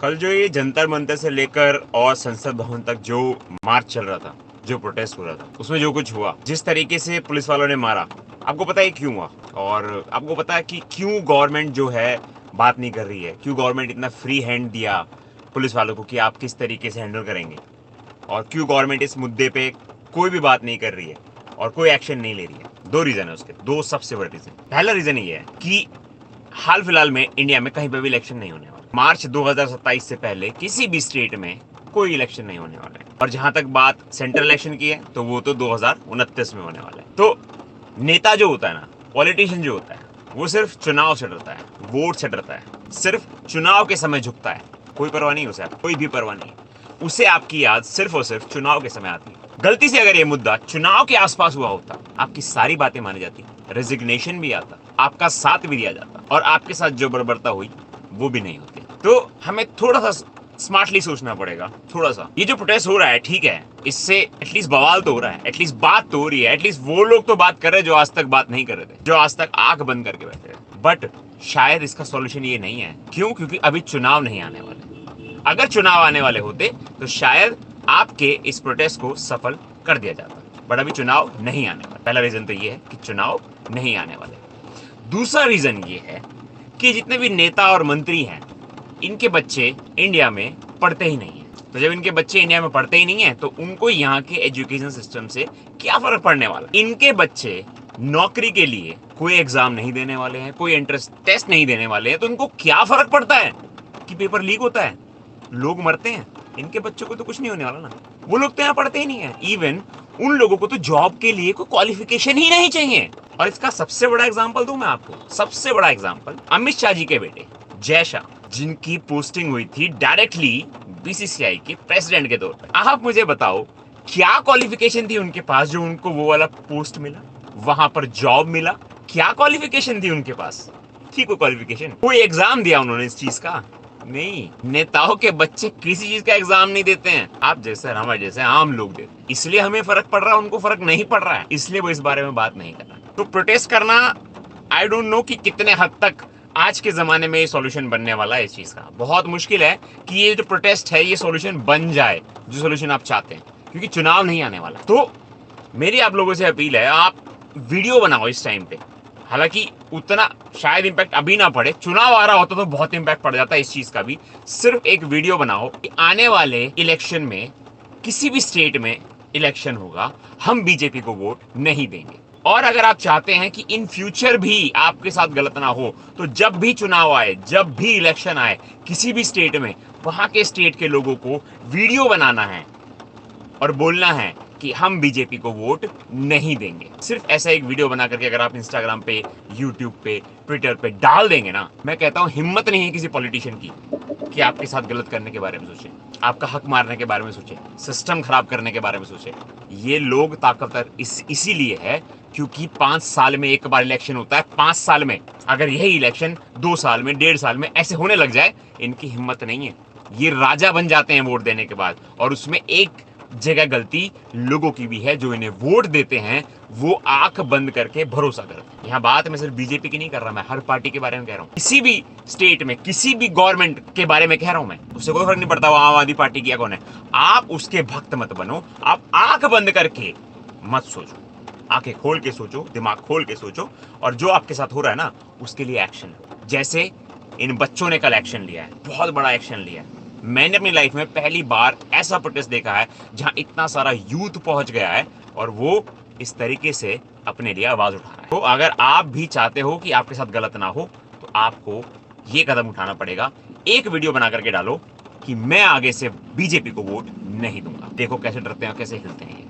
कल जो ये जंतर मंतर से लेकर और संसद भवन तक जो मार्च चल रहा था, जो प्रोटेस्ट हो रहा था, उसमें जो कुछ हुआ, जिस तरीके से पुलिस वालों ने मारा, आपको पता है क्यों हुआ? और आपको पता है कि क्यों गवर्नमेंट जो है बात नहीं कर रही है? क्यों गवर्नमेंट इतना फ्री हैंड दिया पुलिस वालों को कि आप किस तरीके से हैंडल करेंगे? और क्यों गवर्नमेंट इस मुद्दे पे कोई भी बात नहीं कर रही है और कोई एक्शन नहीं ले रही है? दो रीजन है उसके, दो सबसे बड़े रीजन। पहला रीजन ये है कि हाल फिलहाल में इंडिया में कहीं पर भी इलेक्शन नहीं होने वाला। मार्च 2027 से पहले किसी भी स्टेट में कोई इलेक्शन नहीं होने वाला है। और जहां तक बात सेंट्रल इलेक्शन की है तो वो तो 2029 में होने वाला है। तो नेता जो होता है ना, पॉलिटिशियन जो होता है, वो सिर्फ चुनाव से डरता है, वोट से डरता है, सिर्फ चुनाव के समय झुकता है। कोई परवाह नहीं उसे, कोई भी परवाह नहीं। उसे आपकी याद सिर्फ और सिर्फ चुनाव के समय आती है। गलती से अगर ये मुद्दा चुनाव के आसपास हुआ होता, आपकी सारी बातें मानी जाती, रेजिग्नेशन भी आता, आपका साथ भी दिया जाता और आपके साथ जो बर्बरता हुई वो भी नहीं होती। तो हमें थोड़ा सा स्मार्टली सोचना पड़ेगा। थोड़ा सा ये जो प्रोटेस्ट हो रहा है, ठीक है, इससे एटलीस्ट बवाल तो हो रहा है, एटलीस्ट बात तो हो रही है, एटलीस्ट वो लोग तो बात कर रहे हैं जो आज तक बात नहीं कर रहे थे, जो आज तक आंख बंद करके बैठे थे। बट शायद इसका सॉल्यूशन ये नहीं है। क्यों? क्योंकि अभी चुनाव नहीं आने वाले। अगर चुनाव आने वाले होते तो शायद आपके इस प्रोटेस्ट को सफल कर दिया जाता, बट अभी चुनाव नहीं आने वाले। पहला रीजन तो ये है कि चुनाव नहीं आने वाले। दूसरा रीजन ये है कि जितने भी नेता और मंत्री हैं, इनके बच्चे इंडिया में पढ़ते ही नहीं है। तो जब इनके बच्चे इंडिया में पढ़ते ही नहीं है तो उनको यहाँ के एजुकेशन सिस्टम से क्या फर्क पड़ने वाला? इनके बच्चे नौकरी के लिए कोई एग्जाम नहीं देने वाले हैं, कोई एंट्रेंस टेस्ट नहीं देने वाले हैं, तो इनको क्या फर्क पड़ता है कि पेपर लीक होता है, लोग मरते हैं? इनके बच्चों को तो कुछ नहीं होने वाला ना। वो लोग तो यहाँ पढ़ते ही नहीं है। इवन उन लोगों को तो जॉब के लिए कोई क्वालिफिकेशन ही नहीं चाहिए। और इसका सबसे बड़ा एग्जांपल दूं मैं आपको, सबसे बड़ा एग्जांपल अमित शाह जी के बेटे जय शाह, जिनकी पोस्टिंग हुई थी डायरेक्टली बीसीसीआई के प्रेसिडेंट के तौर पर। आप मुझे बताओ, क्या क्वालिफिकेशन थी उनके पास जो उनको वो वाला पोस्ट मिला, वहां पर जॉब मिला? क्या क्वालिफिकेशन थी उनके पास? थी कोई क्वालिफिकेशन? कोई एग्जाम दिया उन्होंने इस चीज का? नहीं। नेताओं के बच्चे किसी चीज का एग्जाम नहीं देते हैं, आप जैसे हमारे जैसे आम लोग देते। इसलिए हमें फर्क पड़ रहा है, उनको फर्क नहीं पड़ रहा है, इसलिए वो इस बारे में बात नहीं कर रहा। तो प्रोटेस्ट करना, आई डोंट नो कि कितने हद तक आज के जमाने में ये सॉल्यूशन बनने वाला है इस चीज का। बहुत मुश्किल है कि ये जो प्रोटेस्ट है ये सॉल्यूशन बन जाए, जो सॉल्यूशन आप चाहते हैं, क्योंकि चुनाव नहीं आने वाला। तो मेरी आप लोगों से अपील है, आप वीडियो बनाओ इस टाइम पे। हालांकि उतना शायद इंपैक्ट अभी ना पड़े, चुनाव आ रहा होता तो बहुत इंपैक्ट पड़ जाता है इस चीज का भी। सिर्फ एक वीडियो बनाओ कि आने वाले इलेक्शन में, किसी भी स्टेट में इलेक्शन होगा, हम बीजेपी को वोट नहीं देंगे। और अगर आप चाहते हैं कि इन फ्यूचर भी आपके साथ गलत ना हो, तो जब भी चुनाव आए, जब भी इलेक्शन आए किसी भी स्टेट में, वहां के स्टेट के लोगों को वीडियो बनाना है और बोलना है कि हम बीजेपी को वोट नहीं देंगे। सिर्फ ऐसा एक वीडियो बना करके अगर आप इंस्टाग्राम पे, यूट्यूब पे, ट्विटर पे डाल देंगे ना, मैं कहता हूं हिम्मत नहीं है किसी पॉलिटिशियन की कि आपके साथ गलत करने के बारे में सोचे, आपका हक मारने के बारे में सोचे, सिस्टम खराब करने के बारे में सोचे। ये लोग ताकतवर इसीलिए है क्योंकि 5 साल में एक बार इलेक्शन होता है। 5 साल में अगर यही इलेक्शन 2 साल में, 1.5 साल में ऐसे होने लग जाए, इनकी हिम्मत नहीं है। ये राजा बन जाते हैं वोट देने के बाद। और उसमें एक जगह गलती लोगों की भी है, जो इन्हें वोट देते हैं वो आंख बंद करके भरोसा करते हैं। यहाँ बात मैं सिर्फ बीजेपी की नहीं कर रहा, मैं हर पार्टी के बारे में कह रहा हूँ। किसी भी स्टेट में, किसी भी गवर्नमेंट के बारे में कह रहा हूं मैं, उससे कोई फर्क नहीं पड़ता वो आम आदमी पार्टी की या कौन है। आप उसके भक्त मत बनो, आप आंख बंद करके मत सोचो, आंखें खोल के सोचो, दिमाग खोल के सोचो, और जो आपके साथ हो रहा है ना उसके लिए एक्शन लो। जैसे इन बच्चों ने कल एक्शन लिया है, बहुत बड़ा एक्शन लिया है। मैंने अपनी लाइफ में पहली बार ऐसा प्रोटेस्ट देखा है जहां इतना सारा यूथ पहुंच गया है और वो इस तरीके से अपने लिए आवाज उठा रहा है। तो अगर आप भी चाहते हो कि आपके साथ गलत ना हो, तो आपको ये कदम उठाना पड़ेगा। एक वीडियो बना करके डालो कि मैं आगे से बीजेपी को वोट नहीं दूंगा। देखो कैसे डरते हैं, कैसे हिलते हैं ये।